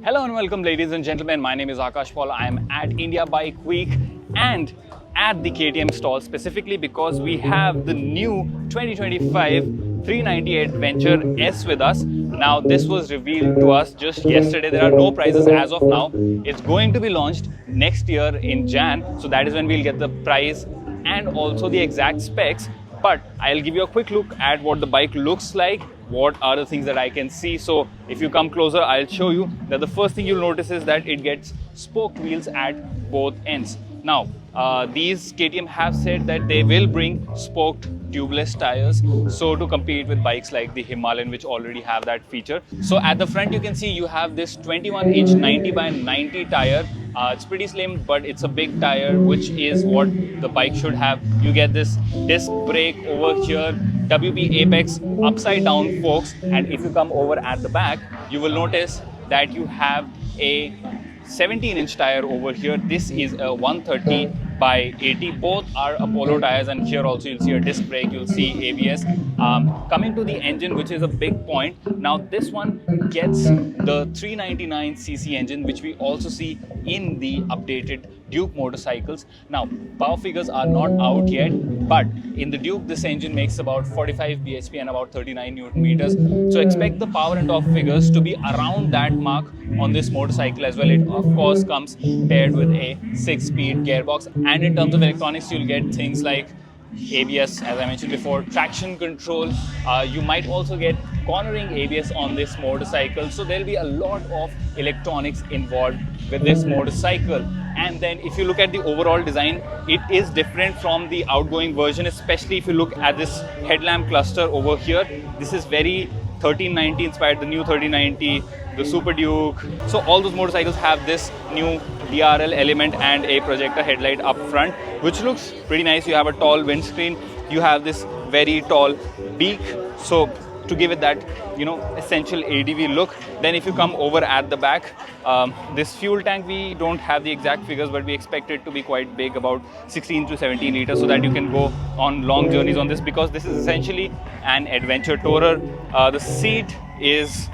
Hello and welcome, ladies and gentlemen. My name is Aakash Paul. I am at India Bike Week and at the KTM stall specifically because we have the new 2025 390 Adventure S with us. Now, this was revealed to us just yesterday. There are no prices as of now. It's going to be launched next year in Jan. So that is when we'll get the price and also the exact specs. But I'll give you a quick look at what the bike looks like, what are the things that I can see. So if you come closer, I'll show you that the first thing you'll notice is that it gets spoked wheels at both ends. Now, these KTM have said that they will bring spoked tubeless tires, so to compete with bikes like the Himalayan, which already have that feature. So at the front, you can see you have this 21-inch 90 by 90 tire. It's pretty slim, but it's a big tire, which is what the bike should have. You get this disc brake over here, WB Apex upside down forks, and if you come over at the back, you will notice that you have a 17-inch tire over here. This is a 130 by 80. Both are Apollo tires, and here also you'll see a disc brake, you'll see ABS. Coming to the engine, which is a big point. Now this one gets the 399cc engine, which we also see in the updated Duke motorcycles. Now, power figures are not out yet, but in the Duke, this engine makes about 45 bhp and about 39 Newton meters. So expect the power and torque figures to be around that mark on this motorcycle as well. It of course comes paired with a 6-speed gearbox, and in terms of electronics, you'll get things like ABS, as I mentioned before, traction control. You might also get cornering ABS on this motorcycle. So there'll be a lot of electronics involved with this motorcycle. And then if you look at the overall design, it is different from the outgoing version, especially if you look at this headlamp cluster over here. This is very 1390 inspired, the new 1390, the Super Duke. So all those motorcycles have this new DRL element and a projector headlight up front, which looks pretty nice. You have a tall windscreen, you have this very tall beak, so to give it that, essential ADV look. Then if you come over at the back, this fuel tank, we don't have the exact figures, but we expect it to be quite big, about 16 to 17 liters, so that you can go on long journeys on this, because this is essentially an adventure tourer. The seat is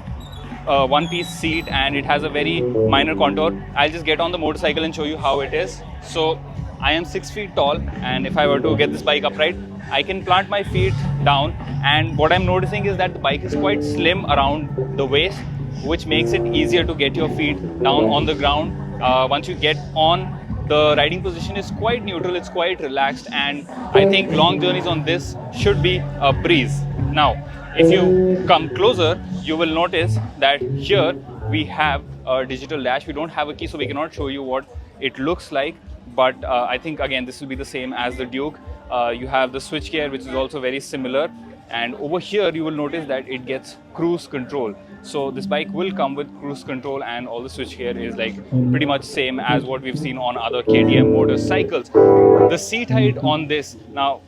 a one-piece seat and it has a very minor contour. I'll just get on the motorcycle and show you how it is. So I am 6 feet tall, and if I were to get this bike upright, I can plant my feet down, and what I'm noticing is that the bike is quite slim around the waist, which makes it easier to get your feet down on the ground. Once you get on, the riding position is quite neutral, it's quite relaxed, and I think long journeys on this should be a breeze. Now, if you come closer, you will notice that here we have a digital dash. We don't have a key, so we cannot show you what it looks like, but I think again this will be the same as the Duke. You have the switchgear, which is also very similar, and over here you will notice that it gets cruise control. So this bike will come with cruise control, and all the switchgear is like pretty much same as what we've seen on other KTM motorcycles. The seat height on this, now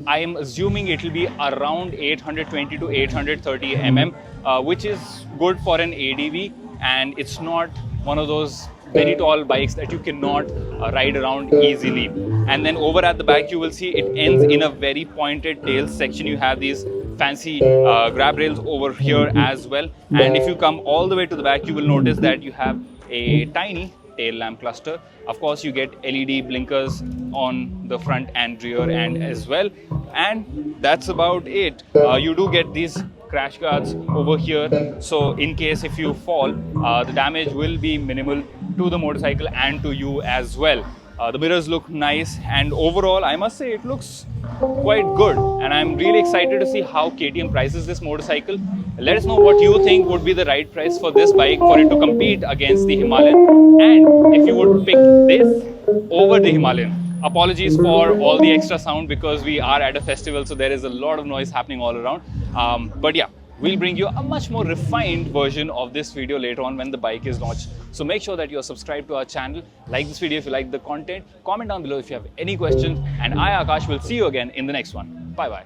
I am assuming it will be around 820 to 830 mm, which is good for an ADV, and it's not one of those very tall bikes that you cannot ride around easily. And then over at the back, you will see it ends in a very pointed tail section. You have these fancy grab rails over here as well. And if you come all the way to the back, you will notice that you have a tiny tail lamp cluster. Of course, you get LED blinkers on the front and rear end as well. And that's about it. You do get these crash guards over here, so in case if you fall, the damage will be minimal to the motorcycle and to you as well. The mirrors look nice, and overall I must say it looks quite good, and I'm really excited to see how KTM prices this motorcycle. Let us know what you think would be the right price for this bike for it to compete against the Himalayan, and if you would pick this over the Himalayan. Apologies for all the extra sound because we are at a festival, so there is a lot of noise happening all around. But yeah, we'll bring you a much more refined version of this video later on when the bike is launched. So make sure that you're subscribed to our channel, like this video if you like the content, comment down below if you have any questions, and I, Akash, will see you again in the next one. Bye-bye.